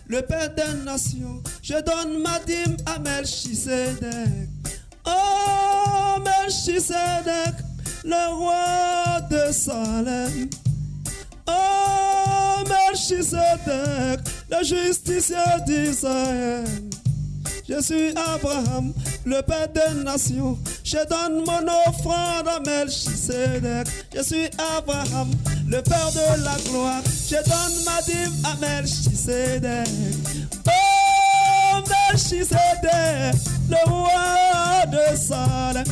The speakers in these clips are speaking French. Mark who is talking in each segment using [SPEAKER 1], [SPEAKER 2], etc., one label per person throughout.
[SPEAKER 1] le Père des nations. Je donne ma dîme à Melchisedec. Oh, Melchisedec, le roi de Salem. Oh, Melchisedec, le justicier d'Israël. Je suis Abraham, le Père des nations. Je donne mon offrande à Melchisedec. Je suis Abraham, le Père de la gloire. Je donne ma dîme à Melchisedec. Oh, Melchisedec, le roi de Salem.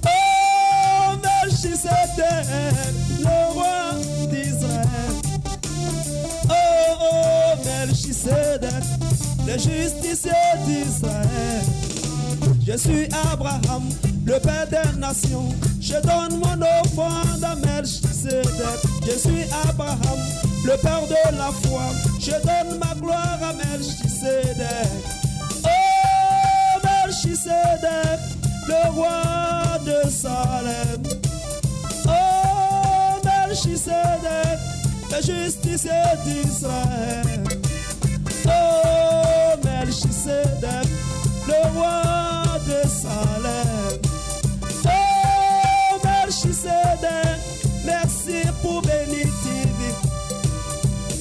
[SPEAKER 1] Oh, Melchisedec, le roi d'Israël. Oh, oh, Melchisedec, le justicier d'Israël. Je suis Abraham, le Père des nations. Je donne mon offrande à Melchisedec. Je suis Abraham, le Père de la foi. Je donne ma gloire à Melchisedec. Oh, Melchisedec, le roi de Salem. Oh, Melchisedec, le justicier d'Israël. Oh, Melchisedec, le roi de Salem. Oh, Melchisedec, merci pour bénir TV.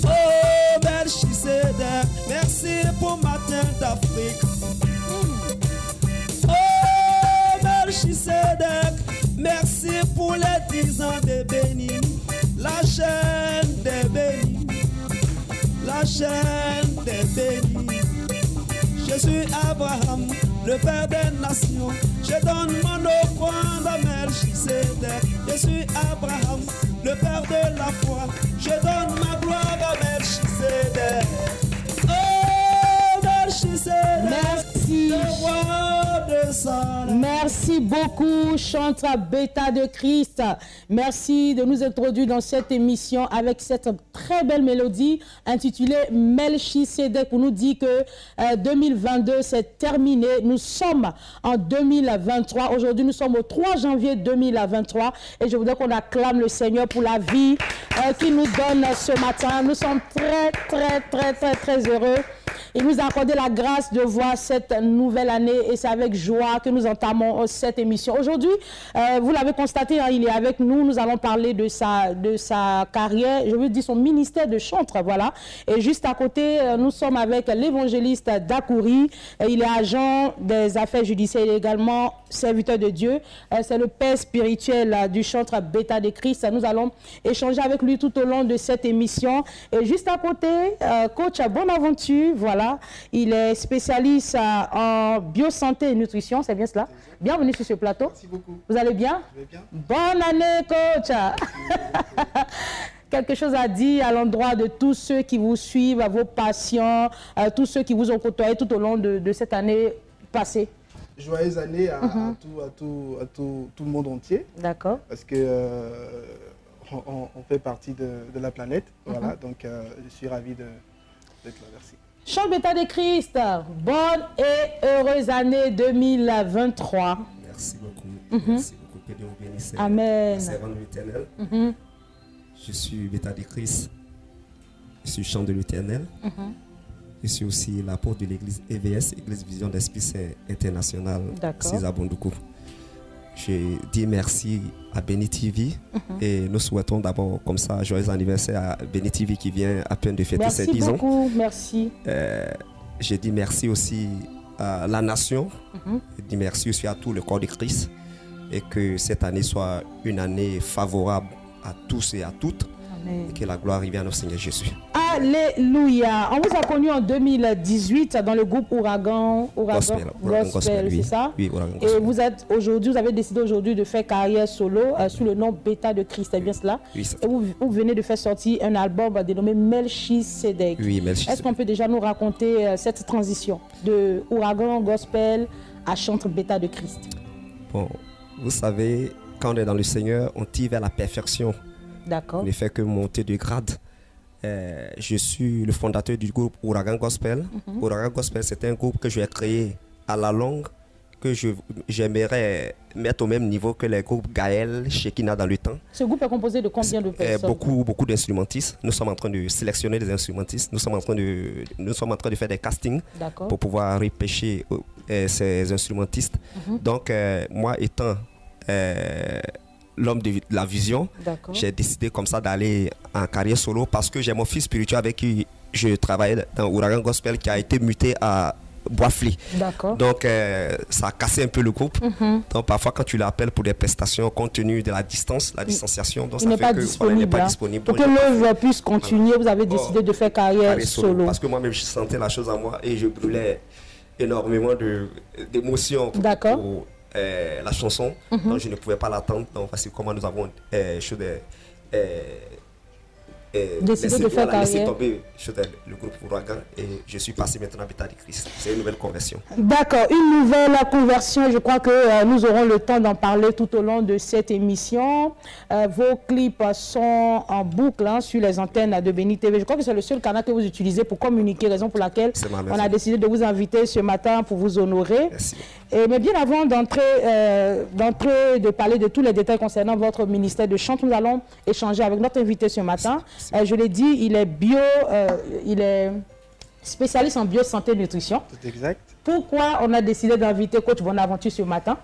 [SPEAKER 1] Oh, Melchisedec, merci pour Matin d'Afrique. Oh, Melchisedec, merci pour les 10 ans de Bénin. La chaîne des bénis, la chaîne des bénis. Je suis Abraham, le Père des nations. Je donne mon offrande à Melchisedec. Je suis Abraham, le Père de la foi. Je donne ma gloire à Melchisedec. Oh, Melchisedec,
[SPEAKER 2] merci.
[SPEAKER 1] Le roi de Salem.
[SPEAKER 2] Merci beaucoup, chantre Bêta de Christ. Merci de nous introduire dans cette émission avec cette très belle mélodie intitulée Melchisedec, pour nous dire que 2022 c'est terminé. Nous sommes en 2023. Aujourd'hui, nous sommes au 3 janvier 2023 et je voudrais qu'on acclame le Seigneur pour la vie qu'il nous donne ce matin. Nous sommes très heureux. Il nous a accordé la grâce de voir cette nouvelle année et c'est avec joie que nous entamons cette émission. Aujourd'hui, vous l'avez constaté, hein, il est avec nous. Nous allons parler de sa carrière, je veux dire son ministère de chantre, voilà. Et juste à côté, nous sommes avec l'évangéliste Dakouri. Il est agent des affaires judiciaires et également serviteur de Dieu. C'est le père spirituel du chantre Bêta de Christ. Nous allons échanger avec lui tout au long de cette émission. Et juste à côté, coach Bonaventure, voilà. Il est spécialiste en biosanté et nutrition, c'est bien cela? Bienvenue sur ce plateau.
[SPEAKER 3] Merci beaucoup.
[SPEAKER 2] Vous allez bien?
[SPEAKER 3] Je vais bien.
[SPEAKER 2] Bonne année, coach. Quelque chose à dire à l'endroit de tous ceux qui vous suivent, à vos patients, tous ceux qui vous ont côtoyé tout au long de cette année passée?
[SPEAKER 3] Joyeuse année à tout le monde entier.
[SPEAKER 2] D'accord.
[SPEAKER 3] Parce que on fait partie de la planète. Voilà, donc je suis ravi d'être là. Merci.
[SPEAKER 2] Chant Bêta de Christ, bonne et heureuse année 2023.
[SPEAKER 4] Merci beaucoup. Merci beaucoup. Que Dieu vous bénisse.
[SPEAKER 2] Amen.
[SPEAKER 4] Servant de l'Éternel. Je suis Bêta de Christ. Je suis chant de l'Éternel. Je suis aussi l'apôtre de l'église EVS, Église Vision d'Esprit Saint International, César Bondoukou. Je dis merci à Béni TV et nous souhaitons d'abord comme ça joyeux anniversaire à Béni TV qui vient à peine de fêter ses 10 ans.
[SPEAKER 2] Merci beaucoup, merci.
[SPEAKER 4] Je dis merci aussi à la nation, je dis merci aussi à tout le corps de Christ et que cette année soit une année favorable à tous et à toutes. Amen. Et que la gloire revienne au Seigneur Jésus.
[SPEAKER 2] Alléluia. On vous a connu en 2018 dans le groupe Ouragan Gospel, c'est ça?
[SPEAKER 4] Oui, Ouragan Gospel.
[SPEAKER 2] Et vous êtes aujourd'hui, vous avez décidé aujourd'hui de faire carrière solo sous le nom Bêta de Christ, c'est bien cela?
[SPEAKER 4] Oui, c'est
[SPEAKER 2] ça. Et vous venez de faire sortir un album dénommé Melchisedec.
[SPEAKER 4] Oui, Melchisedec.
[SPEAKER 2] Est-ce qu'on peut déjà nous raconter cette transition de Ouragan Gospel à chantre Bêta de Christ?
[SPEAKER 4] Bon, vous savez, quand on est dans le Seigneur, on tire vers la perfection.
[SPEAKER 2] D'accord.
[SPEAKER 4] On ne fait que monter de grade. Je suis le fondateur du groupe Ouragan Gospel. Ouragan Gospel, c'est un groupe que j'ai créé à la longue, que j'aimerais mettre au même niveau que les groupes Gaël, Shekina dans le temps.
[SPEAKER 2] Ce groupe est composé de combien de personnes?
[SPEAKER 4] Beaucoup d'instrumentistes. Nous sommes en train de sélectionner des instrumentistes. Nous sommes en train de faire des castings pour pouvoir repêcher ces instrumentistes. Donc, moi étant l'homme de la vision, j'ai décidé comme ça d'aller en carrière solo parce que j'ai mon fils spirituel avec qui je travaillais dans Ouragan Gospel qui a été muté à Boisfly. Donc ça a cassé un peu le groupe. Donc parfois quand tu l'appelles pour des prestations compte tenu de la distance, la distanciation, donc
[SPEAKER 2] il n'est pas disponible. Pour que l'œuvre puisse continuer, vous avez décidé de faire carrière solo.
[SPEAKER 4] Parce que moi-même je sentais la chose en moi et je brûlais énormément d'émotions pour la chanson. Donc je ne pouvais pas l'attendre. Donc voici comment nous avons
[SPEAKER 2] décidé de faire carrière.
[SPEAKER 4] Tomber le groupe Ouragan et je suis passé maintenant à Beta de Christ. C'est une nouvelle conversion.
[SPEAKER 2] D'accord, une nouvelle conversion. Je crois que nous aurons le temps d'en parler tout au long de cette émission. Vos clips sont en boucle sur les antennes de Béni TV. Je crois que c'est le seul canal que vous utilisez pour communiquer, raison pour laquelle on a décidé de vous inviter ce matin pour vous honorer.
[SPEAKER 4] Merci.
[SPEAKER 2] Mais bien avant d'entrer, de parler de tous les détails concernant votre ministère de chant, nous allons échanger avec notre invité ce matin. Je l'ai dit, il est spécialiste en biosanté et nutrition.
[SPEAKER 3] C'est exact.
[SPEAKER 2] Pourquoi on a décidé d'inviter Coach Bonaventure ce matin?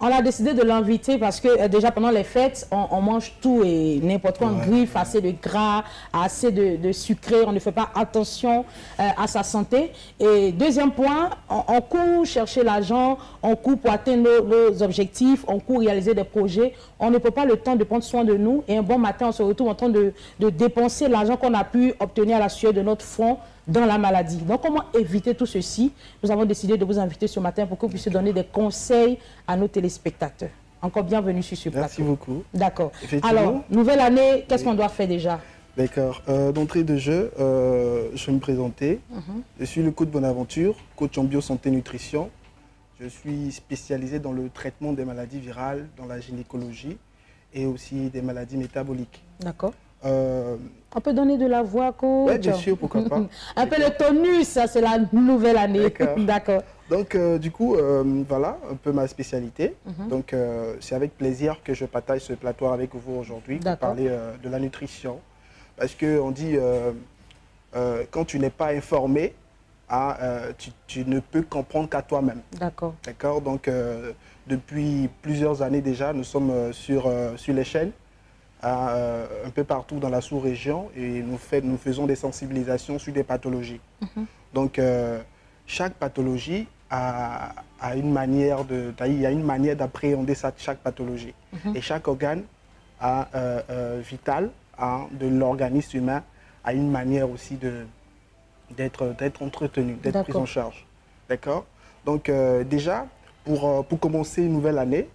[SPEAKER 2] On a décidé de l'inviter parce que déjà pendant les fêtes, on mange tout et n'importe quoi, on griffe assez de gras, assez de sucré, on ne fait pas attention à sa santé. Et deuxième point, on court chercher l'argent, on court pour atteindre nos objectifs, on court réaliser des projets. On ne peut pas le temps de prendre soin de nous et un bon matin, on se retrouve en train de dépenser l'argent qu'on a pu obtenir à la sueur de notre front dans la maladie. Donc, comment éviter tout ceci? Nous avons décidé de vous inviter ce matin pour que vous puissiez donner des conseils à nos téléspectateurs. Encore bienvenue sur ce plateau.
[SPEAKER 3] Merci beaucoup.
[SPEAKER 2] D'accord. Alors, nouvelle année, qu'est-ce qu'on doit faire déjà?
[SPEAKER 3] D'accord. D'entrée de jeu, je vais me présenter. Je suis le coach Bonaventure, coach en biosanté nutrition. Je suis spécialisé dans le traitement des maladies virales, dans la gynécologie et aussi des maladies métaboliques.
[SPEAKER 2] D'accord. On peut donner de la voix, coach?
[SPEAKER 3] Oui, bien sûr, pourquoi pas.
[SPEAKER 2] Un peu le tonus, ça c'est la nouvelle année. D'accord.
[SPEAKER 3] Donc, du coup, voilà un peu ma spécialité. Donc, c'est avec plaisir que je partage ce plateau avec vous aujourd'hui pour parler de la nutrition. Parce qu'on dit, quand tu n'es pas informé, tu ne peux comprendre qu'à toi-même.
[SPEAKER 2] D'accord.
[SPEAKER 3] D'accord. Donc, depuis plusieurs années déjà, nous sommes sur les chaînes. Un peu partout dans la sous-région et nous faisons des sensibilisations sur des pathologies. Donc, chaque pathologie a une manière il y a une manière d'appréhender chaque pathologie. Et chaque organe vital de l'organisme humain a une manière aussi d'être entretenu, d'être pris en charge. D'accord? Donc, déjà, pour commencer une nouvelle année,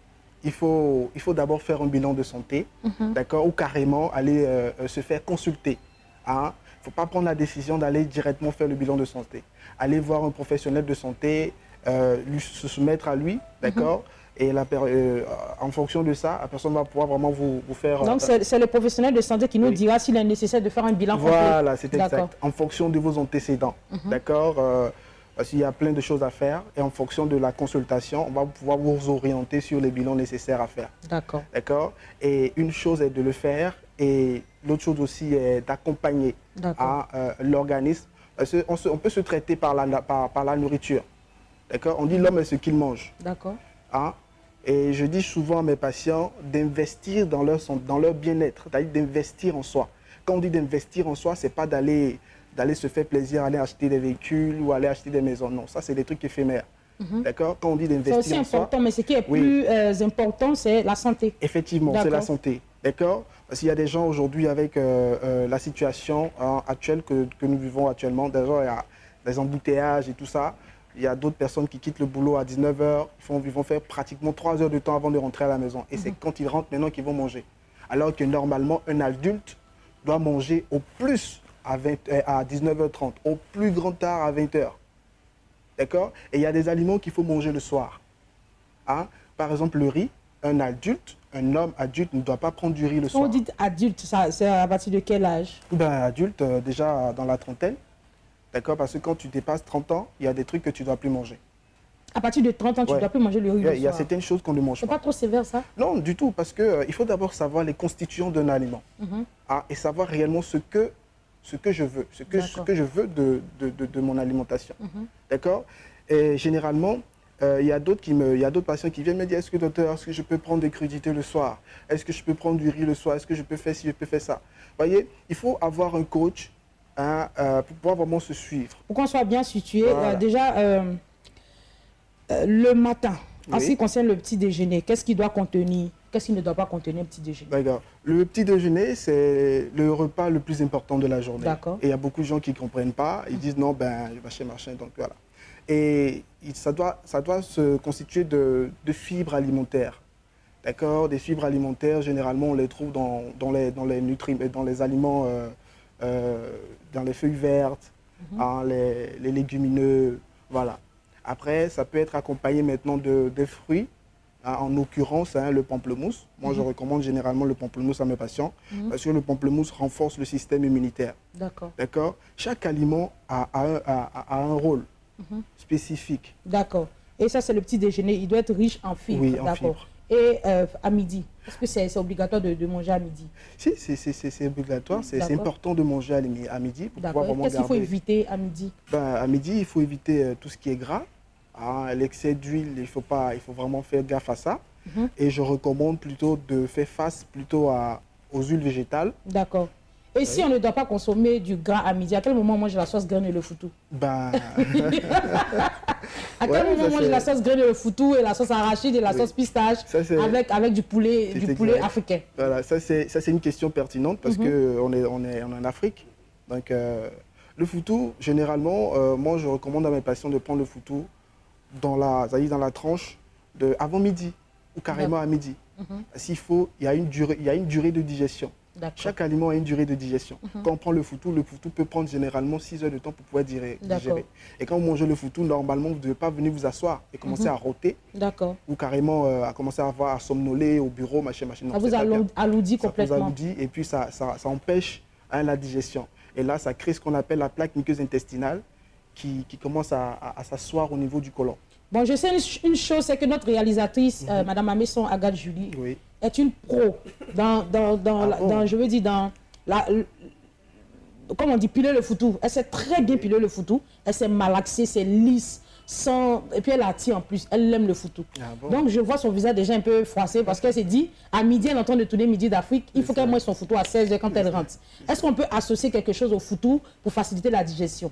[SPEAKER 3] il faut d'abord faire un bilan de santé, d'accord, ou carrément aller se faire consulter. Il ne faut pas prendre la décision d'aller directement faire le bilan de santé. Aller voir un professionnel de santé, se soumettre à lui, d'accord, et en fonction de ça, la personne va pouvoir vraiment vous faire...
[SPEAKER 2] Donc c'est le professionnel de santé qui nous dira s'il est nécessaire de faire un bilan complet.
[SPEAKER 3] Voilà, c'est exact. En fonction de vos antécédents, d'accord. Parce qu'il y a plein de choses à faire et en fonction de la consultation, on va pouvoir vous orienter sur les bilans nécessaires à faire.
[SPEAKER 2] D'accord.
[SPEAKER 3] D'accord. Et une chose est de le faire et l'autre chose aussi est d'accompagner l'organisme. On peut se traiter par la nourriture. D'accord. On dit l'homme est ce qu'il mange.
[SPEAKER 2] D'accord.
[SPEAKER 3] Et je dis souvent à mes patients d'investir dans leur bien-être, c'est-à-dire d'investir en soi. Quand on dit d'investir en soi, ce n'est pas d'aller se faire plaisir, aller acheter des véhicules ou aller acheter des maisons. Non, ça, c'est des trucs éphémères. D'accord? Quand on dit d'investir en soi...
[SPEAKER 2] C'est aussi important, mais ce qui est plus important, c'est la santé.
[SPEAKER 3] Effectivement, c'est la santé. D'accord? Parce qu'il y a des gens aujourd'hui avec la situation actuelle que nous vivons actuellement. Déjà, il y a des embouteillages et tout ça. Il y a d'autres personnes qui quittent le boulot à 19 h. Ils vont faire pratiquement 3 heures de temps avant de rentrer à la maison. Et c'est quand ils rentrent maintenant qu'ils vont manger. Alors que normalement, un adulte doit manger au plus à 19 h 30, au plus grand tard à 20 h. D'accord? Et il y a des aliments qu'il faut manger le soir. Par exemple, le riz, un homme adulte ne doit pas prendre du riz le soir.
[SPEAKER 2] Quand on dit adulte, c'est à partir de quel âge?
[SPEAKER 3] Adulte, déjà dans la trentaine. D'accord? Parce que quand tu dépasses 30 ans, il y a des trucs que tu ne dois plus manger.
[SPEAKER 2] À partir de 30 ans, tu ne dois plus manger le riz le soir.
[SPEAKER 3] Il y a certaines choses qu'on ne mange pas.
[SPEAKER 2] C'est pas trop sévère, ça?
[SPEAKER 3] Non, du tout, parce qu'il faut d'abord savoir les constituants d'un aliment. Et savoir réellement ce que je veux, ce que je veux de mon alimentation. D'accord? Et généralement, il y a d'autres patients qui viennent me dire, est-ce que docteur, est-ce que je peux prendre des crudités le soir? Est-ce que je peux prendre du riz le soir? Est-ce que je peux faire ci, je peux faire ça? Vous voyez, il faut avoir un coach pour pouvoir vraiment se suivre.
[SPEAKER 2] Pour qu'on soit bien situé,
[SPEAKER 3] Voilà.
[SPEAKER 2] déjà, le matin, en ce qui concerne le petit déjeuner, qu'est-ce qu'il doit contenir? Qu'est-ce qu'il ne doit pas contenir un petit déjeuner?
[SPEAKER 3] D'accord. Le petit déjeuner, c'est le repas le plus important de la journée.
[SPEAKER 2] D'accord.
[SPEAKER 3] Et il y a beaucoup de gens qui ne comprennent pas. Ils disent non, ben, machin, donc voilà. Et ça doit se constituer de fibres alimentaires. D'accord? Des fibres alimentaires, généralement, on les trouve dans les nutriments, dans les aliments, dans les feuilles vertes, les légumineux, voilà. Après, ça peut être accompagné maintenant des fruits, en l'occurrence le pamplemousse. Moi, je recommande généralement le pamplemousse à mes patients parce que le pamplemousse renforce le système immunitaire.
[SPEAKER 2] D'accord.
[SPEAKER 3] D'accord? Chaque aliment a un rôle spécifique.
[SPEAKER 2] D'accord. Et ça, c'est le petit déjeuner. Il doit être riche en fibres.
[SPEAKER 3] Oui, en
[SPEAKER 2] d'accord.
[SPEAKER 3] fibres.
[SPEAKER 2] Et à midi, est-ce que c'est obligatoire de manger à midi?
[SPEAKER 3] Si, c'est obligatoire. C'est important de manger à midi pour pouvoir vraiment
[SPEAKER 2] Qu'est-ce qu'il faut
[SPEAKER 3] garder.
[SPEAKER 2] éviter à midi?
[SPEAKER 3] À midi, il faut éviter tout ce qui est gras. L'excès d'huile, il faut vraiment faire gaffe à ça. Et je recommande plutôt de faire face plutôt aux huiles végétales.
[SPEAKER 2] D'accord. Et si on ne doit pas consommer du gras à midi, à quel moment on mange la sauce graine et le foutou?
[SPEAKER 3] Ben...
[SPEAKER 2] À quel moment on mange la sauce graine et le foutou et la sauce arachide et la sauce pistache avec du poulet africain?
[SPEAKER 3] Voilà, ça c'est une question pertinente parce qu'on est en Afrique. Donc le foutou, généralement, moi je recommande à mes patients de prendre le foutou dans la tranche avant midi ou carrément à midi. S'il faut, il y a une durée de digestion. Chaque aliment a une durée de digestion. Quand on prend le foutou peut prendre généralement 6 heures de temps pour pouvoir digérer. Et quand vous mangez le foutou, normalement, vous ne devez pas venir vous asseoir et commencer à rôter. Ou carrément à commencer à somnoler au bureau, machin.
[SPEAKER 2] Ça vous alourdit complètement.
[SPEAKER 3] Ça vous alourdit et puis ça empêche la digestion. Et là, ça crée ce qu'on appelle la plaque muqueuse intestinale qui commence à s'asseoir au niveau du côlon.
[SPEAKER 2] Bon, je sais une chose, c'est que notre réalisatrice, Madame Amesson Agathe Julie, est une pro comme on dit, piler le foutou. Elle sait très bien piler le foutou. Elle sait malaxer, c'est lisse. Et puis elle attire en plus, elle aime le foutou. Donc je vois son visage déjà un peu froissé parce qu'elle s'est dit, à midi, elle est en train de tourner Midi d'Afrique, il faut qu'elle mange son foutou à 16 h quand elle rentre. Est-ce qu'on peut associer quelque chose au foutou pour faciliter la digestion?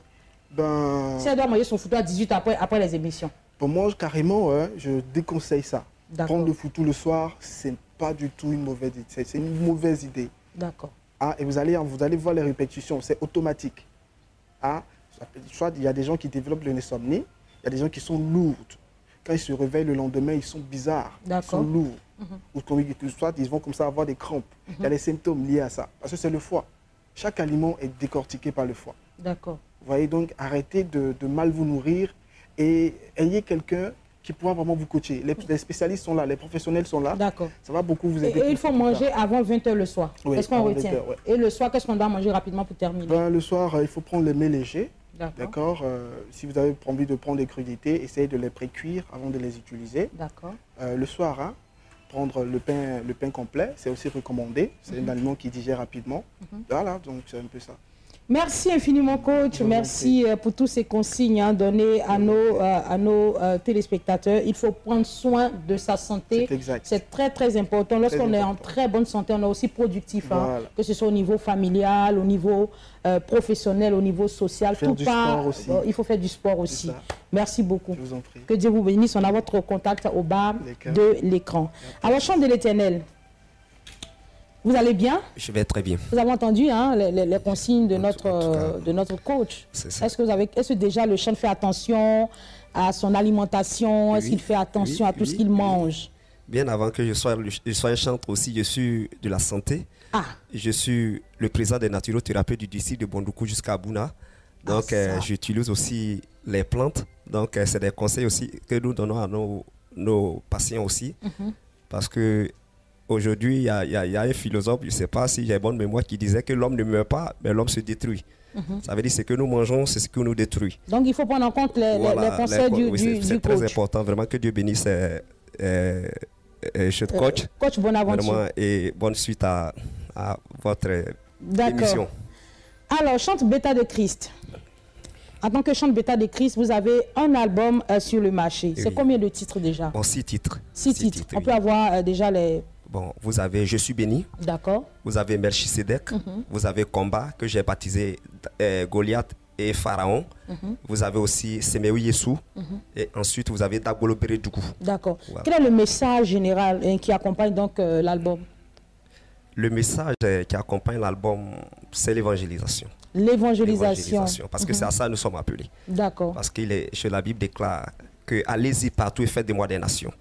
[SPEAKER 2] Si elle doit manger son foutou à 18 h après les émissions.
[SPEAKER 3] Pour moi, carrément, je déconseille ça. Prendre le foutou le soir, c'est pas du tout une mauvaise idée. C'est une mauvaise idée.
[SPEAKER 2] D'accord.
[SPEAKER 3] Et vous allez voir les répétitions, c'est automatique. Soit il y a des gens qui développent l'insomnie, il y a des gens qui sont lourds. Quand ils se réveillent le lendemain, ils sont bizarres, ils sont lourds. Ou soit ils vont comme ça avoir des crampes. Il y a des symptômes liés à ça. Parce que c'est le foie. Chaque aliment est décortiqué par le foie.
[SPEAKER 2] D'accord.
[SPEAKER 3] Vous voyez, donc arrêtez de mal vous nourrir et ayez quelqu'un qui pourra vraiment vous coacher. Les spécialistes sont là, les professionnels sont là.
[SPEAKER 2] D'accord.
[SPEAKER 3] Ça va beaucoup vous aider.
[SPEAKER 2] Et il faut manger avant 20 h le soir.
[SPEAKER 3] Oui,
[SPEAKER 2] qu'est-ce qu'on retient? Et le soir, qu'est-ce qu'on doit manger rapidement pour terminer?
[SPEAKER 3] Le soir, il faut prendre les mets légers. D'accord. Si vous avez envie de prendre des crudités, essayez de les pré-cuire avant de les utiliser.
[SPEAKER 2] D'accord.
[SPEAKER 3] Le soir, prendre le pain complet, c'est aussi recommandé. C'est un aliment qui digère rapidement. Voilà, donc c'est un peu ça.
[SPEAKER 2] Merci infiniment, coach. Merci pour tous ces consignes données à nos téléspectateurs. Il faut prendre soin de sa santé. C'est très, très important. Lorsqu'on est en très bonne santé, on est aussi productif. Voilà. Que ce soit au niveau familial, au niveau professionnel, au niveau social. Il faut faire du sport aussi. Merci beaucoup.
[SPEAKER 3] Je vous en prie.
[SPEAKER 2] Que Dieu vous bénisse. On a votre contact au bas de l'écran. Alors, Chant de l'Éternel. Vous allez bien?
[SPEAKER 4] Je vais très bien.
[SPEAKER 2] Vous avez entendu les consignes de notre coach. Est-ce que déjà le chant fait attention à son alimentation? Est-ce qu'il fait attention à tout ce qu'il mange?
[SPEAKER 4] Bien avant que je sois un chantre aussi, je suis de la santé. Je suis le président des naturothérapeutes du district de Bondoukou jusqu'à Bouna. Donc j'utilise aussi les plantes. Donc c'est des conseils aussi que nous donnons à nos patients aussi. Parce que aujourd'hui, il y a un philosophe, je ne sais pas si j'ai bonne mémoire, qui disait que l'homme ne meurt pas, mais l'homme se détruit. Ça veut dire que ce que nous mangeons, c'est ce qui nous détruit.
[SPEAKER 2] Donc, il faut prendre en compte les conseils du coach.
[SPEAKER 4] C'est très important, vraiment, que Dieu bénisse coach.
[SPEAKER 2] Coach Bonaventure.
[SPEAKER 4] Vraiment, et bonne suite à votre émission.
[SPEAKER 2] Alors, Chante Bêta de Christ. En tant que Chante Bêta de Christ, vous avez un album sur le marché. C'est combien de titres déjà?
[SPEAKER 4] Bon, 6 titres.
[SPEAKER 2] 6 titres. On peut avoir déjà les...
[SPEAKER 4] Bon, vous avez Je suis béni.
[SPEAKER 2] D'accord.
[SPEAKER 4] Vous avez Melchisedec. Vous avez Combat, que j'ai baptisé Goliath et Pharaon. Vous avez aussi Semeou Yessou. Et ensuite, vous avez Dagolo Beredougou. D'accord.
[SPEAKER 2] Voilà. Quel est le message général qui accompagne donc l'album?
[SPEAKER 4] Le message qui accompagne l'album, c'est l'évangélisation.
[SPEAKER 2] L'évangélisation.
[SPEAKER 4] Parce que c'est à ça que nous sommes appelés.
[SPEAKER 2] D'accord.
[SPEAKER 4] Parce que la Bible déclare que allez-y partout et faites de moi des nations.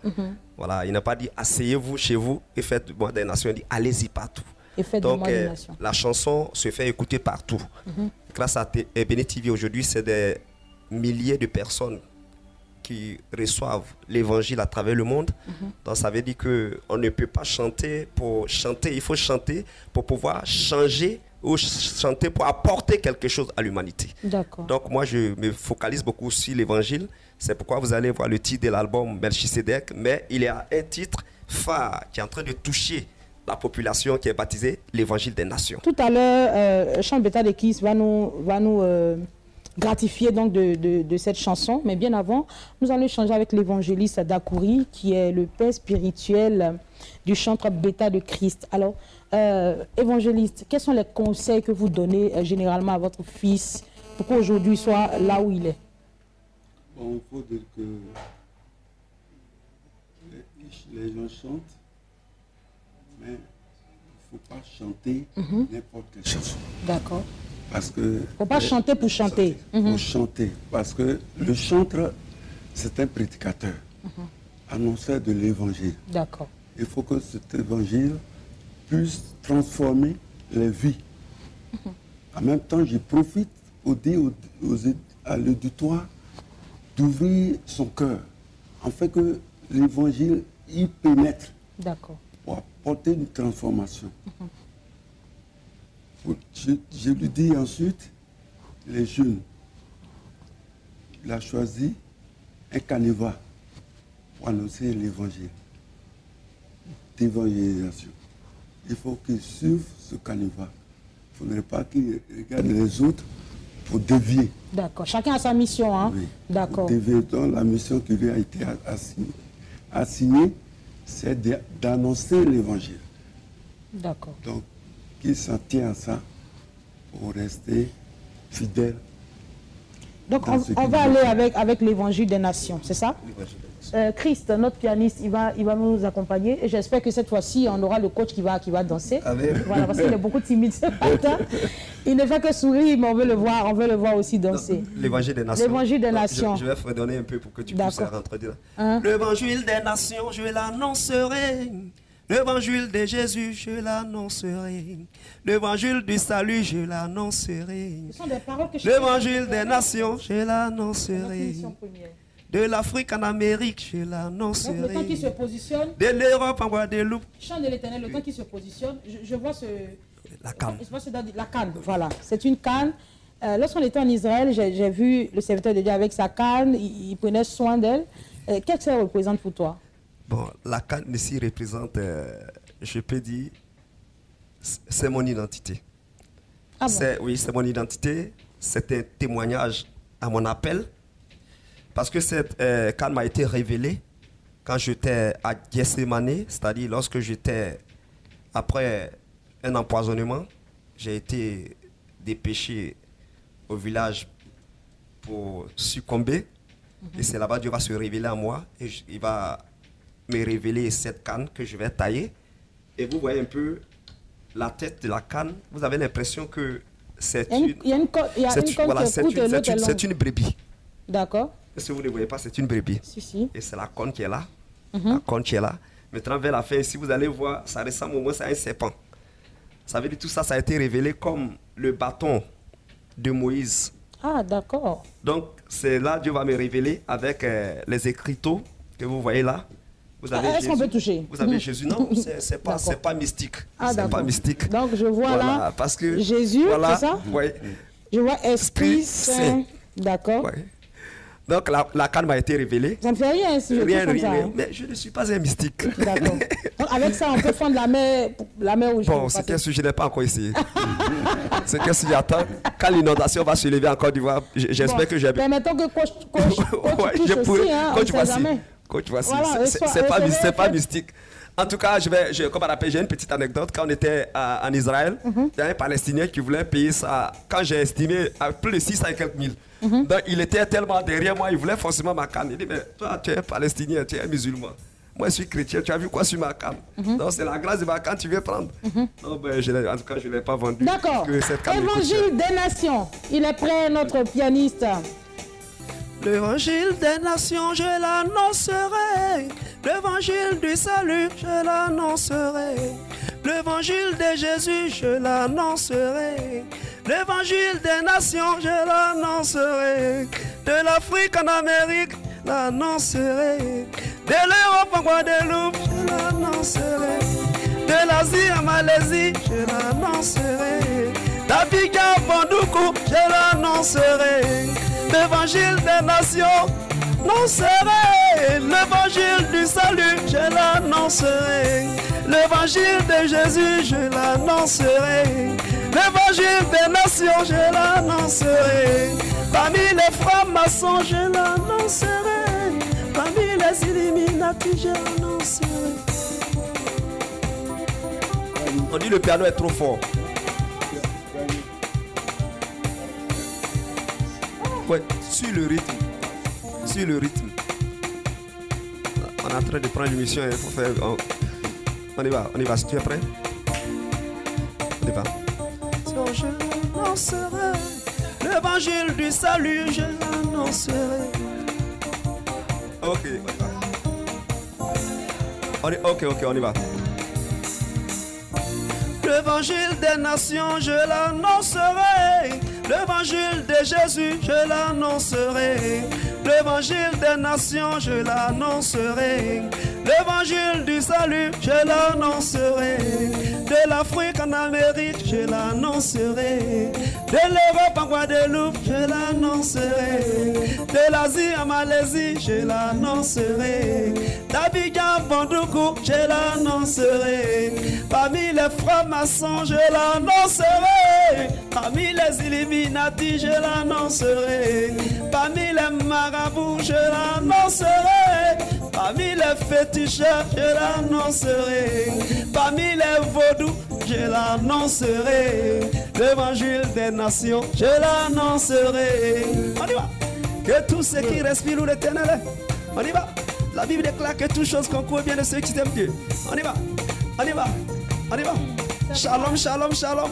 [SPEAKER 4] Voilà, il n'a pas dit asseyez-vous chez vous et faites de moi des nations. Il dit allez-y partout.
[SPEAKER 2] Et faites de moi des nations.
[SPEAKER 4] La chanson se fait écouter partout. Grâce à Béné TV aujourd'hui, c'est des milliers de personnes qui reçoivent l'évangile à travers le monde. Donc ça veut dire qu'on ne peut pas chanter pour chanter, il faut chanter pour pouvoir changer ou chanter pour apporter quelque chose à l'humanité. Donc moi je me focalise beaucoup sur l'évangile. C'est pourquoi vous allez voir le titre de l'album Melchisedec, mais il y a un titre phare qui est en train de toucher la population qui est baptisée l'évangile des nations.
[SPEAKER 2] Tout à l'heure, Chante Bêta de Christ va nous gratifié donc de cette chanson. Mais bien avant, nous allons échanger avec l'évangéliste Dakouri, qui est le père spirituel du Chantre Bêta de Christ. Alors, évangéliste, quels sont les conseils que vous donnez généralement à votre fils pour qu'aujourd'hui il soit là où il est?
[SPEAKER 5] Bon, il faut dire que les gens chantent, mais il ne faut pas chanter n'importe quelle chanson.
[SPEAKER 2] D'accord.
[SPEAKER 5] Parce que...
[SPEAKER 2] Il ne faut pas chanter pour chanter.
[SPEAKER 5] Pour chanter. Parce que le chantre, c'est un prédicateur, annonceur de l'évangile.
[SPEAKER 2] D'accord.
[SPEAKER 5] Il faut que cet évangile puisse transformer les vies. En même temps, je profite à l'auditoire d'ouvrir son cœur, afin que l'évangile y pénètre.
[SPEAKER 2] D'accord.
[SPEAKER 5] Pour apporter une transformation. Je lui dis ensuite, les jeunes, il a choisi un canevas pour annoncer l'évangile, d'évangélisation. Il faut qu'il suive ce canevas. Il ne faudrait pas qu'il regarde les autres pour dévier.
[SPEAKER 2] D'accord. Chacun a sa mission, hein?
[SPEAKER 5] Oui.
[SPEAKER 2] D'accord.
[SPEAKER 5] Donc la mission qui lui a été assignée, c'est d'annoncer l'évangile.
[SPEAKER 2] D'accord.
[SPEAKER 5] Donc, qu'il s'en tient à ça pour rester fidèle.
[SPEAKER 2] Donc, on va aller avec l'évangile des nations, c'est ça? Christ, notre pianiste, il va nous accompagner. Et j'espère que cette fois-ci, on aura le coach qui va danser. Voilà, parce qu'il est beaucoup timide ce matin. Il ne fait que sourire, mais on veut le voir aussi danser.
[SPEAKER 4] L'évangile des nations.
[SPEAKER 2] L'évangile des nations.
[SPEAKER 4] Je vais fredonner un peu pour que tu puisses rentrer dedans. L'évangile des nations, je l'annoncerai. L'évangile de Jésus, je l'annoncerai. L'évangile du salut, je l'annoncerai. L'évangile des nations, je l'annoncerai. De l'Afrique en Amérique, je l'annoncerai.
[SPEAKER 2] Le temps qui se positionne.
[SPEAKER 4] De l'Europe en Guadeloupe.
[SPEAKER 2] Chant de l'Éternel, le temps qui se positionne. Je vois ce...
[SPEAKER 4] La canne.
[SPEAKER 2] La canne, voilà. C'est une canne. Lorsqu'on était en Israël, j'ai vu le serviteur de Dieu avec sa canne. Il prenait soin d'elle. Qu'est-ce que ça représente pour toi?
[SPEAKER 4] Bon, la canne ici représente, je peux dire, c'est mon identité.
[SPEAKER 2] Ah bon?
[SPEAKER 4] Oui, c'est mon identité. C'est un témoignage à mon appel. Parce que cette canne m'a été révélée quand j'étais à Gethsémani, c'est-à-dire lorsque j'étais, après un empoisonnement, j'ai été dépêché au village pour succomber. Et c'est là-bas que Dieu va se révéler à moi et il va me révéler cette canne que je vais tailler. Et vous voyez un peu la tête de la canne. Vous avez l'impression que c'est une brebis.
[SPEAKER 2] D'accord.
[SPEAKER 4] Si vous ne voyez pas, c'est une brebis.
[SPEAKER 2] Si.
[SPEAKER 4] Et c'est la corne qui est là. La corne qui est là. Maintenant, vers la fin, si vous allez voir, ça ressemble au moins à un serpent. Ça veut dire tout ça, ça a été révélé comme le bâton de Moïse.
[SPEAKER 2] Ah, d'accord.
[SPEAKER 4] Donc, c'est là Dieu va me révéler avec les écriteaux que vous voyez là. Vous avez
[SPEAKER 2] Est-ce qu'on peut toucher?
[SPEAKER 4] Vous avez Jésus? Non, c'est pas mystique.
[SPEAKER 2] Ah,
[SPEAKER 4] c'est pas mystique.
[SPEAKER 2] Donc je vois
[SPEAKER 4] voilà,
[SPEAKER 2] là
[SPEAKER 4] parce que,
[SPEAKER 2] Jésus,
[SPEAKER 4] voilà,
[SPEAKER 2] c'est ça?
[SPEAKER 4] Oui.
[SPEAKER 2] Je vois Esprit Saint. D'accord.
[SPEAKER 4] Ouais. Donc la canne m'a été révélée.
[SPEAKER 2] Ça ne fait rien si je
[SPEAKER 4] rien,
[SPEAKER 2] comme ça.
[SPEAKER 4] Rien. Mais je ne suis pas un mystique.
[SPEAKER 2] D'accord. Donc avec ça, on peut fendre la mer au jour.
[SPEAKER 4] Bon, c'est qu'un sujet, je n'ai pas encore essayé. C'est qu'un sujet, attends. Quand l'inondation va se lever en Côte d'Ivoire, j'espère que j'ai...
[SPEAKER 2] Permettons que coach touche
[SPEAKER 4] je pourrais,
[SPEAKER 2] aussi, hein,
[SPEAKER 4] coach, voici.
[SPEAKER 2] Voilà,
[SPEAKER 4] c'est pas mystique. En tout cas, comme on appelle, j'ai une petite anecdote. Quand on était en Israël, il y a un Palestinien qui voulait payer ça, quand j'ai estimé, à plus de 600 et quelques mille. Donc, il était tellement derrière moi, il voulait forcément ma canne. Il dit, mais toi, tu es Palestinien, tu es musulman. Moi, je suis chrétien, tu as vu quoi sur ma canne? Donc, c'est la grâce de ma canne, tu veux prendre. Non, ben, en tout cas, je ne l'ai pas vendu.
[SPEAKER 2] D'accord. Évangile des nations. Il est prêt, notre pianiste.
[SPEAKER 1] L'évangile des nations, je l'annoncerai. L'évangile du salut, je l'annoncerai. L'évangile de Jésus, je l'annoncerai. L'évangile des nations, je l'annoncerai. De l'Afrique en Amérique, l'annoncerai. De l'Europe en Guadeloupe, je l'annoncerai. De l'Asie en Malaisie, je l'annoncerai. D'Abidjan en Bandoukou, je l'annoncerai. L'évangile des nations, l'annoncerai. L'évangile du salut, je l'annoncerai. L'évangile de Jésus, je l'annoncerai. L'évangile des nations, je l'annoncerai. Parmi les francs-maçons, je l'annoncerai. Parmi les Illuminati, je l'annoncerai.
[SPEAKER 4] On dit le piano est trop fort. Ouais, sur le rythme. Sur le rythme. On est en train de prendre l'émission, il faut faire... On y va, si tu es prêt. On y va.
[SPEAKER 1] Je l'annoncerai. L'évangile du salut, je l'annoncerai.
[SPEAKER 4] Ok, on y va.
[SPEAKER 1] L'évangile des nations, je l'annoncerai. L'évangile de Jésus, je l'annoncerai. L'évangile des nations, je l'annoncerai. L'évangile du salut, je l'annoncerai. De l'Afrique en Amérique, je l'annoncerai. De l'Europe en Guadeloupe, je l'annoncerai. De l'Asie en Malaisie, je l'annoncerai. D'Abidjan en Bandoukou, je l'annoncerai. Parmi les francs-maçons, je l'annoncerai. Parmi les Illuminati, je l'annoncerai. Parmi les marabouts, je l'annoncerai. Parmi les féticheurs, je l'annoncerai. Parmi les vaudous, je l'annoncerai. L'évangile des nations, je l'annoncerai. On y va. Que tous ceux qui respirent ou l'Éternel. On y va. La Bible déclare que toutes choses concourent bien de ceux qui aiment Dieu. On y va. On y va. On y va. Shalom, shalom, shalom.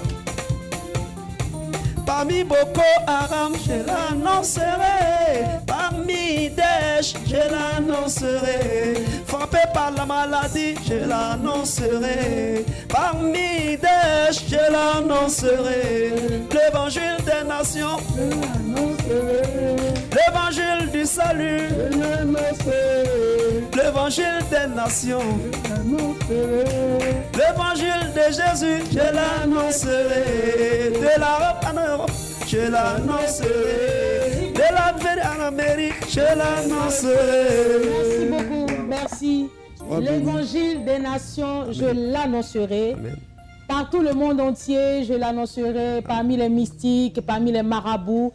[SPEAKER 1] Parmi Boko Haram, je l'annoncerai. Parmi Daesh, je l'annoncerai. Frappé par la maladie, je l'annoncerai. Parmi Daesh, je l'annoncerai. L'évangile des nations, je l'annoncerai. L'évangile du salut, je l'annoncerai. L'évangile des nations, je l'annoncerai. L'évangile de Jésus, je l'annoncerai. De l'Europe en Europe, je l'annoncerai. De l'Amérique en Amérique, je l'annoncerai.
[SPEAKER 2] Merci beaucoup, merci. L'évangile des nations, je l'annoncerai. Partout le monde entier, je l'annoncerai, parmi les mystiques, parmi les marabouts,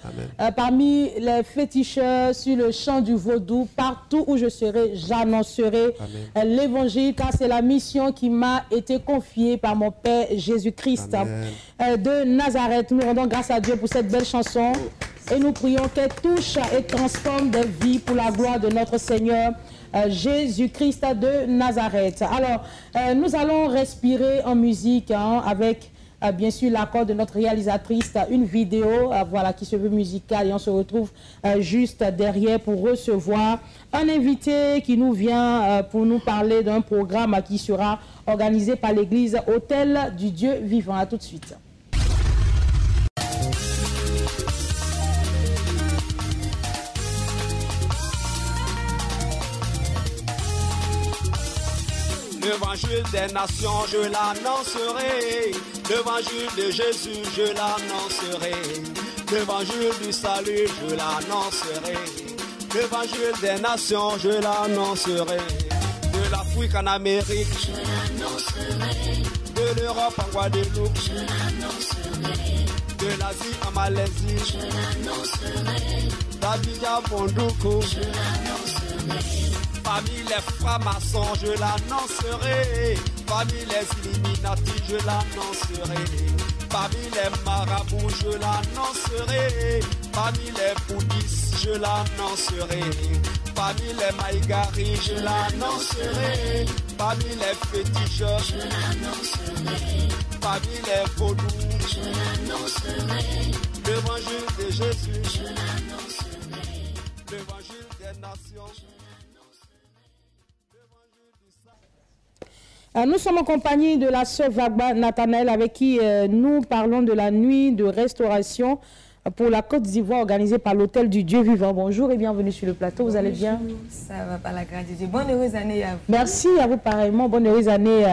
[SPEAKER 2] parmi les féticheurs, sur le champ du vaudou, partout où je serai, j'annoncerai l'évangile, car c'est la mission qui m'a été confiée par mon Père Jésus-Christ de Nazareth. Nous rendons grâce à Dieu pour cette belle chanson et nous prions qu'elle touche et transforme des vies pour la gloire de notre Seigneur Jésus-Christ de Nazareth. Alors, nous allons respirer en musique avec, bien sûr, l'accord de notre réalisatrice, une vidéo voilà, qui se veut musicale et on se retrouve juste derrière pour recevoir un invité qui nous vient pour nous parler d'un programme qui sera organisé par l'église Hôtel du Dieu Vivant. À tout de suite.
[SPEAKER 1] L'évangile des nations, je l'annoncerai. L'évangile de Jésus, je l'annoncerai. L'évangile du salut, je l'annoncerai. L'évangile des nations, je l'annoncerai. De l'Afrique en Amérique, je l'annoncerai. De l'Europe en Guadeloupe, je l'annoncerai. De l'Asie en Malaisie, je l'annoncerai. D'Abidjan Bondoukou, je l'annoncerai. Parmi les francs-maçons, je l'annoncerai. Parmi les Illuminati, je l'annoncerai. Parmi les marabouts, je l'annoncerai. Parmi les bouddhistes, je l'annoncerai. Parmi les maïgaris, je l'annoncerai. Parmi les féticheurs, je l'annoncerai. Parmi les vaudous, je l'annoncerai. L'évangile de Jésus, je l'annoncerai. L'évangile des nations,
[SPEAKER 2] nous sommes en compagnie de la sœur Vagba Nathanaël avec qui nous parlons de la nuit de restauration pour la Côte d'Ivoire organisée par l'Hôtel du Dieu Vivant. Bonjour et bienvenue sur le plateau. Vous allez bien?
[SPEAKER 6] Ça va par la grâce de Dieu. Bonne heureuse année à vous.
[SPEAKER 2] Merci à vous pareillement. Bonne heureuse année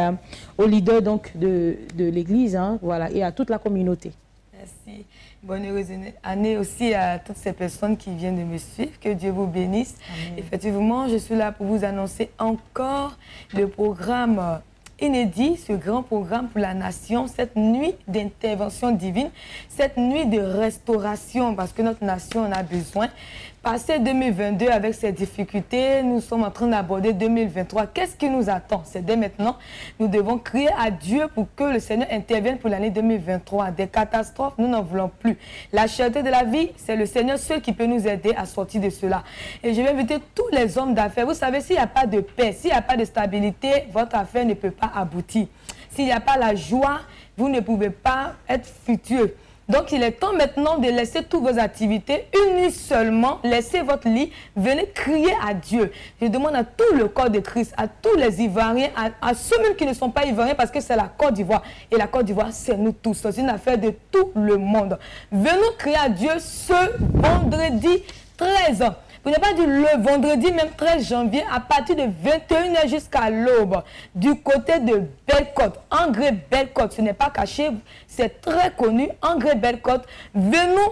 [SPEAKER 2] aux leaders donc, de l'Église voilà, et à toute la communauté.
[SPEAKER 6] Merci. Bonne heureuse année aussi à toutes ces personnes qui viennent de me suivre. Que Dieu vous bénisse. Amen. Effectivement, je suis là pour vous annoncer encore le programme inédit, ce grand programme pour la nation, cette nuit d'intervention divine, cette nuit de restauration, parce que notre nation en a besoin. Passé 2022 avec ses difficultés, nous sommes en train d'aborder 2023. Qu'est-ce qui nous attend? C'est dès maintenant. Nous devons crier à Dieu pour que le Seigneur intervienne pour l'année 2023. Des catastrophes, nous n'en voulons plus. La cherté de la vie, c'est le Seigneur seul qui peut nous aider à sortir de cela. Et je vais inviter tous les hommes d'affaires. Vous savez, s'il n'y a pas de paix, s'il n'y a pas de stabilité, votre affaire ne peut pas aboutir. S'il n'y a pas la joie, vous ne pouvez pas être fructueux. Donc, il est temps maintenant de laisser toutes vos activités, une nuit seulement, laissez votre lit, venez crier à Dieu. Je demande à tout le corps de Christ, à tous les Ivoiriens, à ceux même qui ne sont pas Ivoiriens, parce que c'est la Côte d'Ivoire. Et la Côte d'Ivoire, c'est nous tous. C'est une affaire de tout le monde. Venons crier à Dieu ce vendredi 13. Vous n'avez pas dit le vendredi, même 13 janvier, à partir de 21h jusqu'à l'aube, du côté de Belle-Côte, Angré Belle-Côte, ce n'est pas caché, c'est très connu, Angré Belle-Côte. Venons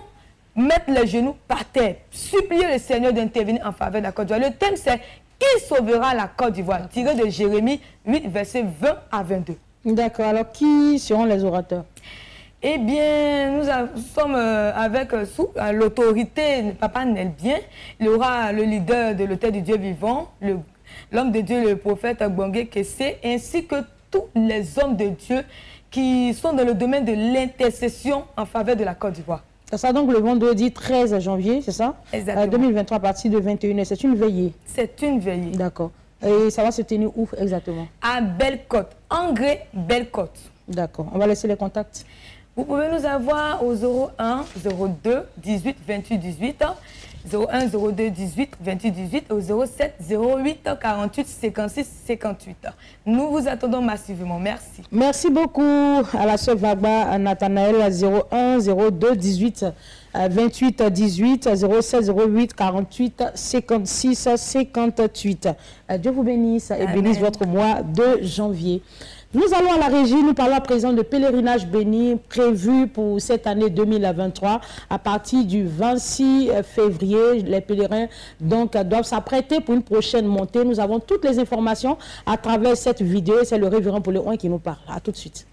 [SPEAKER 6] mettre les genoux par terre, supplier le Seigneur d'intervenir en faveur de la Côte d'Ivoire. Le thème, c'est « Qui sauvera la Côte d'Ivoire » tiré de Jérémie 8, versets 20 à 22. D'accord, alors qui seront les orateurs? Eh bien, nous sommes avec sous l'autorité Papa Nelbien. Il y aura le leader de l'Hôtel du Dieu Vivant, l'homme de Dieu, le prophète Gbongué Kessé, ainsi que tous les hommes de Dieu qui sont dans le domaine de l'intercession en faveur de la Côte d'Ivoire. Ça sera donc le vendredi 13 janvier, c'est ça? Exactement. 2023 à partir de 21h. C'est une veillée? C'est une veillée. D'accord. Et ça va se tenir où exactement? À Belle-Côte, Angré Belle-Côte. D'accord. On va laisser les contacts. Vous pouvez nous avoir au 01 02 18 28 18, 01 02 18 28 18, au 07 08 48 56 58. Nous vous attendons massivement. Merci. Merci beaucoup à la sœur Vagba Nathanaël, 01 02 18 28 18, 07 08 48 56 58. Dieu vous bénisse et Amen. Bénisse votre mois de janvier. Nous allons à la régie, nous parlons à présent de pèlerinage béni prévu pour cette année 2023. À partir du 26 février, les pèlerins donc, doivent s'apprêter pour une prochaine montée. Nous avons toutes les informations à travers cette vidéo. C'est le révérend Pauléon qui nous parle. À tout de suite.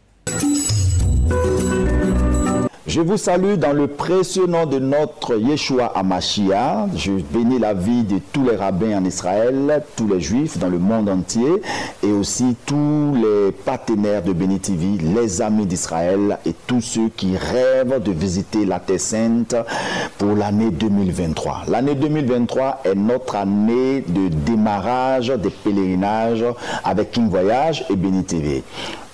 [SPEAKER 7] Je vous salue dans le précieux nom de notre Yeshua Hamashiach. Je bénis la vie de tous les rabbins en Israël, tous les juifs dans le monde entier et aussi tous les partenaires de Béni TV, les amis d'Israël et tous ceux qui rêvent de visiter la Terre Sainte pour l'année 2023. L'année 2023 est notre année de démarrage des pèlerinages avec King Voyage et Béni TV.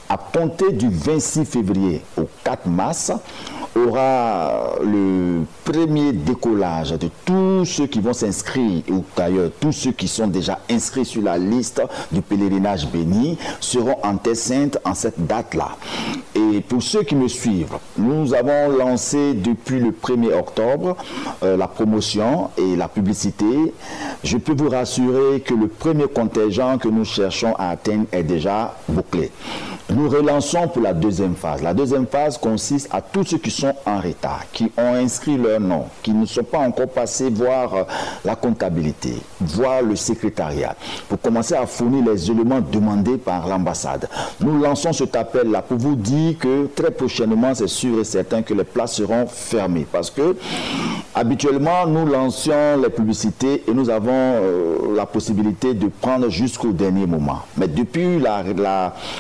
[SPEAKER 7] À compter du 26 février au 4 mars, aura le premier décollage de tous ceux qui vont s'inscrire, ou d'ailleurs tous ceux qui sont déjà inscrits sur la liste du pèlerinage béni seront en Terre Sainte en cette date-là. Et pour ceux qui me suivent, nous avons lancé depuis le 1er octobre la promotion et la publicité. Je peux vous rassurer que le premier contingent que nous cherchons à atteindre est déjà bouclé. Nous relançons pour la deuxième phase. La deuxième phase consiste à tous ceux qui sont en retard, qui ont inscrit leur nom, qui ne sont pas encore passés voir la comptabilité, voir le secrétariat, pour commencer à fournir les éléments demandés par l'ambassade. Nous lançons cet appel-là pour vous dire que très prochainement, c'est sûr et certain que les places seront fermées. Parce que habituellement, nous lancions les publicités et nous avons la possibilité de prendre jusqu'au dernier moment. Mais depuis la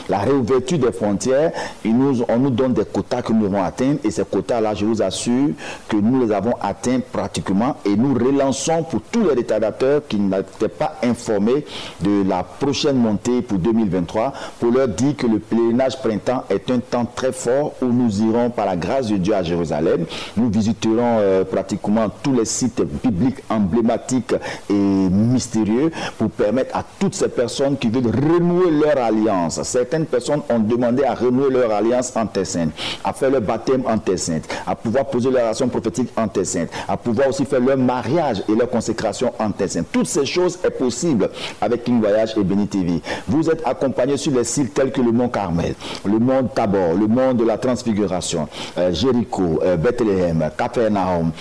[SPEAKER 7] réouverture des frontières, on nous donne des quotas que nous devons atteindre, et ces quotas-là, je vous assure que nous les avons atteints pratiquement, et nous relançons pour tous les retardateurs qui n'étaient pas informés de la prochaine montée pour 2023, pour leur dire que le pèlerinage printemps est un temps très fort où nous irons par la grâce de Dieu à Jérusalem. Nous visiterons pratiquement tous les sites bibliques emblématiques et mystérieux pour permettre à toutes ces personnes qui veulent renouer leur alliance. Certaines personnes ont demandé à renouer leur alliance en Terre Sainte, à faire leur baptême en Terre Sainte, à pouvoir poser leur action prophétique en Terre Sainte, à pouvoir aussi faire leur mariage et leur consécration en Terre Sainte. Toutes ces choses sont possibles avec King Voyage et Béni TV. Vous êtes accompagnés sur les sites tels que le Mont Carmel, le Mont Tabor, le Mont de la Transfiguration, Jéricho, Bethléem, Capernaum,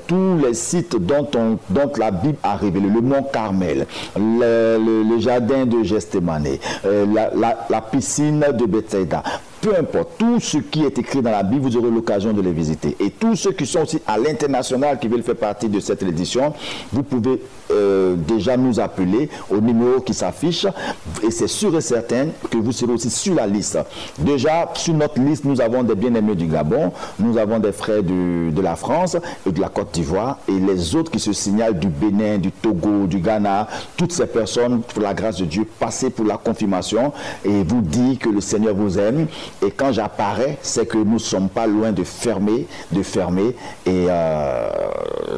[SPEAKER 7] tous les sites dont la Bible a révélé, le Mont Carmel, le jardin de Gethsémane, la piscine de Bethsaïda. Peu importe, tout ce qui est écrit dans la Bible, vous aurez l'occasion de les visiter. Et tous ceux qui sont aussi à l'international, qui veulent faire partie de cette édition, vous pouvez déjà nous appeler au numéro qui s'affiche. Et c'est sûr et certain que vous serez aussi sur la liste. Déjà, sur notre liste, nous avons des bien-aimés du Gabon, nous avons des frères de la France et de la Côte d'Ivoire, et les autres qui se signalent du Bénin, du Togo, du Ghana. Toutes ces personnes, pour la grâce de Dieu, passez pour la confirmation et vous dit que le Seigneur vous aime. Et quand j'apparais, c'est que nous ne sommes pas loin de fermer. Et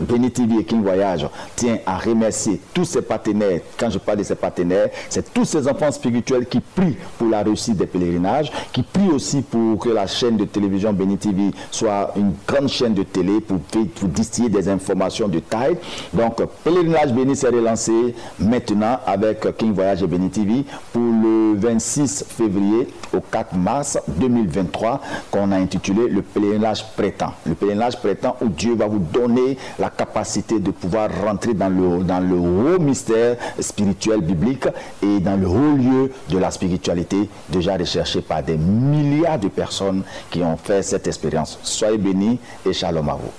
[SPEAKER 7] Béni TV et King Voyage tient à remercier tous ses partenaires. Quand je parle de ses partenaires, c'est tous ces enfants spirituels qui prient pour la réussite des pèlerinages, qui prient aussi pour que la chaîne de télévision Béni TV soit une grande chaîne de télé pour distiller des informations de taille. Donc, Pèlerinage Béni s'est relancé maintenant avec King Voyage et Béni TV pour le 26 février au 4 mars 2023, qu'on a intitulé le pèlerinage printemps. Le pèlerinage printemps où Dieu va vous donner la capacité de pouvoir rentrer dans le haut mystère spirituel biblique et dans le haut lieu de la spiritualité déjà recherché par des milliards de personnes qui ont fait cette expérience. Soyez bénis et shalom à vous.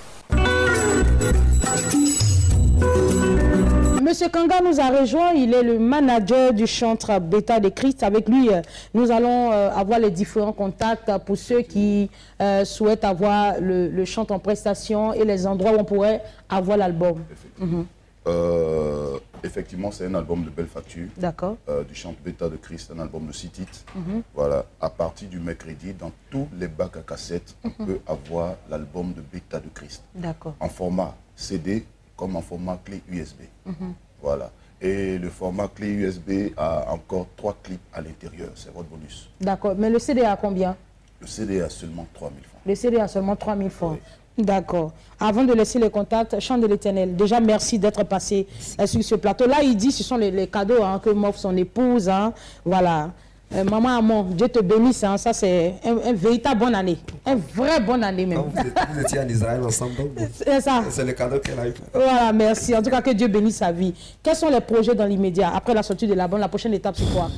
[SPEAKER 2] Monsieur Kanga nous a rejoint, il est le manager du chantre Bêta de Christ. Avec lui, nous allons avoir les différents contacts pour ceux qui souhaitent avoir le chantre en prestation et les endroits où on pourrait avoir l'album.
[SPEAKER 8] Effectivement, c'est un album de belle facture.
[SPEAKER 2] D'accord.
[SPEAKER 8] Du chantre Bêta de Christ, un album de 6 titres. Voilà, à partir du mercredi, dans tous les bacs à cassettes, on peut avoir l'album de Bêta de Christ.
[SPEAKER 2] D'accord.
[SPEAKER 8] En format CD comme en format clé USB. Voilà. Et le format clé USB a encore 3 clips à l'intérieur. C'est votre bonus. D'accord.
[SPEAKER 2] Mais le CD a combien?
[SPEAKER 8] Le CD a seulement 3 000 francs.
[SPEAKER 2] Le CD a seulement 3 000 francs.
[SPEAKER 8] Oui.
[SPEAKER 2] D'accord. Avant de laisser les contacts, Chant de l'Éternel, déjà merci d'être passé sur ce plateau. Là, il dit ce sont les cadeaux que m'offre son épouse. Voilà. Maman Amon, Dieu te bénisse. Ça, c'est une véritable bonne année. Une vraie bonne année même.
[SPEAKER 4] Vous étiez en Israël ensemble.
[SPEAKER 2] C'est ça.
[SPEAKER 4] C'est le cadeau qu'elle a eu.
[SPEAKER 2] Voilà, merci. En tout cas, que Dieu bénisse sa vie. Quels sont les projets dans l'immédiat? Après la sortie de l'album, la prochaine étape, c'est quoi?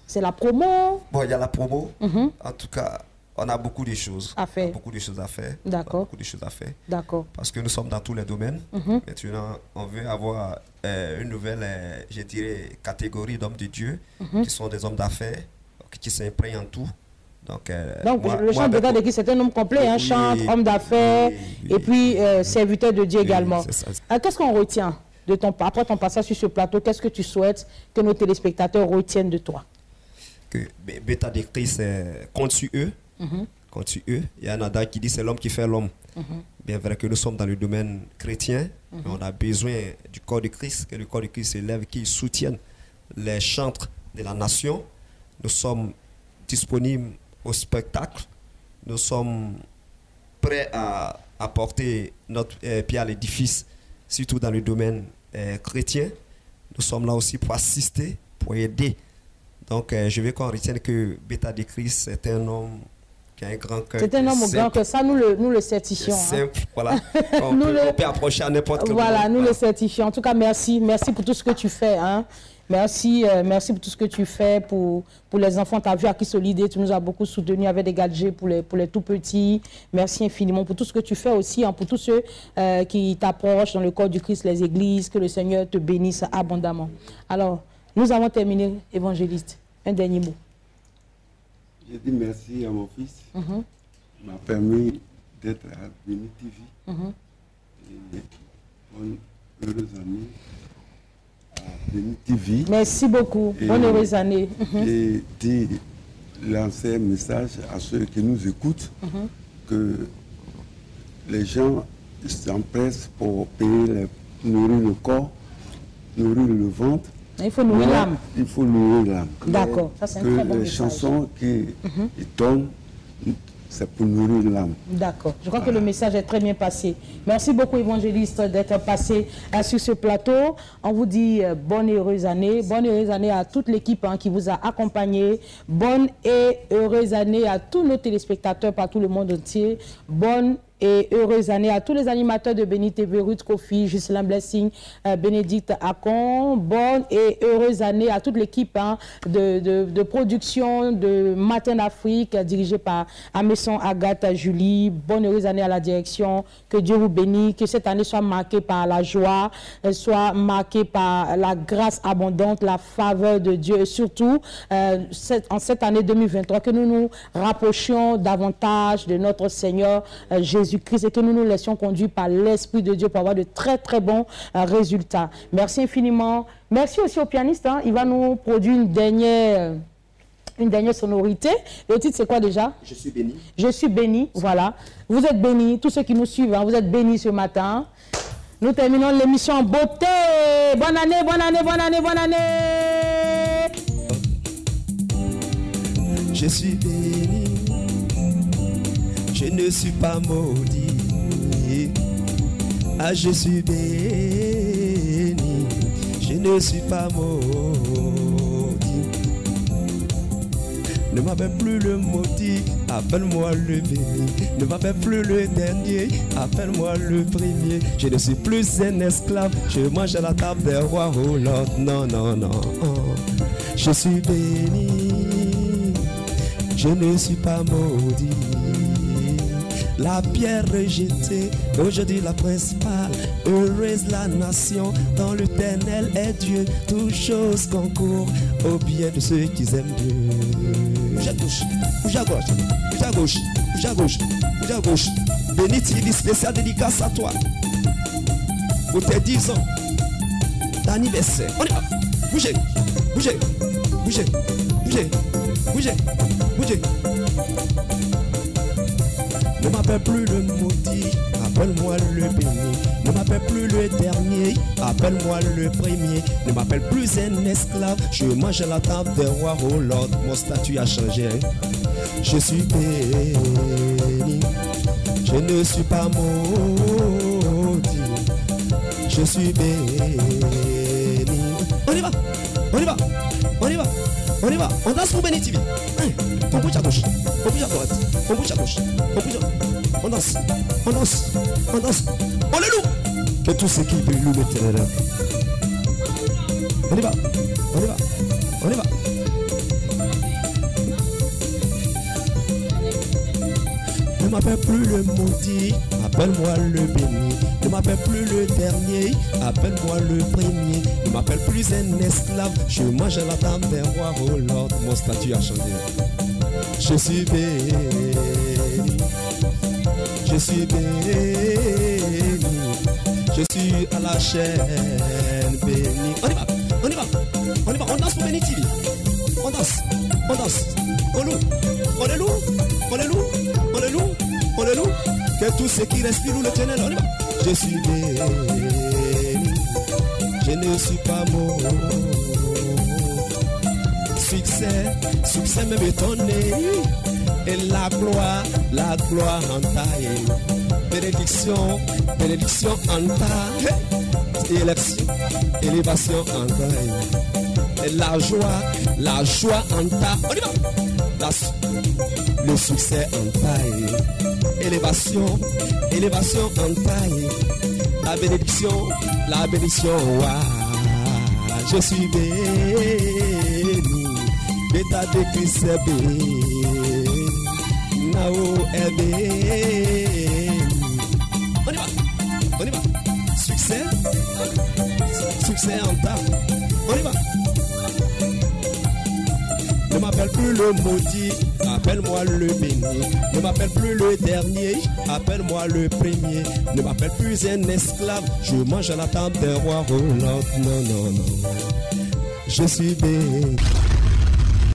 [SPEAKER 2] C'est la promo?
[SPEAKER 4] Bon, il y a la promo. En tout cas, on a beaucoup de choses
[SPEAKER 2] à faire.
[SPEAKER 4] Beaucoup de choses à faire.
[SPEAKER 2] D'accord.
[SPEAKER 4] Beaucoup de choses à faire.
[SPEAKER 2] D'accord.
[SPEAKER 4] Parce que nous sommes dans tous les domaines. Maintenant, on veut avoir une nouvelle, je dirais, catégorie d'hommes de Dieu qui sont des hommes d'affaires, qui s'imprègnent en tout. Donc
[SPEAKER 2] le chantre Bêta de Christ, c'est un homme complet, un chantre, homme d'affaires, et puis serviteur de Dieu également. Qu'est-ce qu'on retient de après ton passage sur ce plateau? Qu'est-ce que tu souhaites que nos téléspectateurs retiennent de toi?
[SPEAKER 4] Que Bêta de Christ compte sur eux, contre eux. Il y a un adage qui dit c'est l'homme qui fait l'homme. Bien vrai que nous sommes dans le domaine chrétien, mais on a besoin du corps de Christ, que le corps de Christ s'élève, qu'il soutienne les chantres de la nation. Nous sommes disponibles au spectacle. Nous sommes prêts à apporter notre pied à l'édifice, surtout dans le domaine chrétien. Nous sommes là aussi pour assister, pour aider. Donc, je veux qu'on retienne que Beta de Christ, c'est un homme qui a un grand cœur.
[SPEAKER 2] C'est un homme au grand cœur. Ça, nous le certifions.
[SPEAKER 4] Simple, voilà. On peut approcher à n'importe quel moment.
[SPEAKER 2] Voilà, nous le certifions. En tout cas, merci. Merci pour tout ce que tu fais. Hein. Merci pour tout ce que tu fais pour les enfants. Tu as vu à qui Solide, tu nous as beaucoup soutenus avec des gadgets pour les tout petits. Merci infiniment pour tout ce que tu fais aussi, hein, pour tous ceux qui t'approchent dans le corps du Christ, les églises. Que le Seigneur te bénisse abondamment. Alors, nous avons terminé, évangéliste. Un dernier mot.
[SPEAKER 5] Je dis merci à mon fils. Il m'a permis d'être à Béni TV. Et bonne heureuse année à Béni TV.
[SPEAKER 2] Merci beaucoup. Bonne heureuse année.
[SPEAKER 5] Et dit lancer un message à ceux qui nous écoutent que les gens s'empressent pour payer, nourrir le corps, nourrir le ventre.
[SPEAKER 2] Il faut nourrir l'âme.
[SPEAKER 5] Il faut nourrir l'âme.
[SPEAKER 2] D'accord, ça c'est un très bon
[SPEAKER 5] les
[SPEAKER 2] message.
[SPEAKER 5] chansons qu'ils donnent, c'est pour nourrir l'âme.
[SPEAKER 2] D'accord, je crois que le message est très bien passé. Merci beaucoup, évangéliste, d'être passé sur ce plateau. On vous dit bonne et heureuse année. Bonne et heureuse année à toute l'équipe qui vous a accompagné. Bonne et heureuse année à tous nos téléspectateurs partout le monde entier. Bonne et heureuse année à tous les animateurs de Béni TV, Ruth Kofi, Jocelyn Blessing, Bénédicte Akon. Bonne et heureuse année à toute l'équipe de production de Matin d'Afrique, dirigée par Amesson Agathe Julie. Bonne et heureuse année à la direction. Que Dieu vous bénisse, que cette année soit marquée par la joie, soit marquée par la grâce abondante, la faveur de Dieu. Et surtout, en cette année 2023, que nous nous rapprochions davantage de notre Seigneur Jésus-Christ et que nous nous laissions conduire par l'Esprit de Dieu pour avoir de très très bons résultats. Merci infiniment. Merci aussi au pianiste. Il va nous produire une dernière sonorité. Le titre c'est quoi déjà? Je suis béni. Je suis béni, voilà. Vous êtes bénis, tous ceux qui nous suivent, vous êtes bénis ce matin. Nous terminons l'émission en beauté. Bonne année, bonne année, bonne année, bonne année.
[SPEAKER 1] Je suis béni. Je ne suis pas maudit. Ah, je suis béni. Je ne suis pas maudit. Ne m'appelle plus le maudit, appelle-moi le béni. Ne m'appelle plus le dernier, appelle-moi le premier. Je ne suis plus un esclave, je mange à la table des rois, oh Lord. Non, non, non. Je suis béni. Je ne suis pas maudit. La pierre rejetée, aujourd'hui la principale. Heureuse la nation, dans l'Éternel est Dieu. Toutes choses concourent au bien de ceux qui aiment Dieu. Bouge à gauche, bouge à gauche, bouge à gauche, bouge à gauche, bouge à gauche. Béni Thierry, spécial dédicace à toi. Pour tes 10 ans d'anniversaire. On y va. Bougez, bougez, bougez, bougez, bougez, bougez. Ne m'appelle plus le maudit, appelle-moi le béni. Ne m'appelle plus le dernier, appelle-moi le premier. Ne m'appelle plus un esclave, je mange à la table des rois, oh Lord. Mon statut a changé. Je suis béni, je ne suis pas maudit. Je suis béni. On y va, on y va, on y va, on y va. On danse pour Béni TV. On bouge à gauche, on bouge à droite, on bouge à gauche, on bouge à droite. On danse, on danse, on danse. On le loue. Que tous ceux qui veulent louer l'Éternel. On y va, on y va, on y va. Ne m'appelle plus le maudit, appelle-moi le béni. Ne m'appelle plus le dernier, appelle-moi le premier. Ne m'appelle plus un esclave, je mange à la table des rois, oh Lord. Mon statut a changé. Je suis béni. Je suis béni, je suis à la chaîne béni. On y va, on y va, on y va, on danse pour Béni TV. On danse, on danse, on loue, on le loue, on le loue. Que tout ce qui respire l'Éternel, on y va. Je suis béni, je ne suis pas mort. Succès, succès me étonné. Et la gloire en taille. Bénédiction, bénédiction en taille. Élection, élévation en taille. Et la joie en taille. On y va. Le succès en taille. Élévation, élévation en taille. La bénédiction, wow. Je suis béni. L'état de Christ est béni. Nao est béni. On y va. Succès en taille. On y va. Ne m'appelle plus le maudit, appelle-moi le béni. Ne m'appelle plus le dernier, appelle-moi le premier. Ne m'appelle plus un esclave, je mange à la table des rois. Oh non, non, non, non. Je suis béni.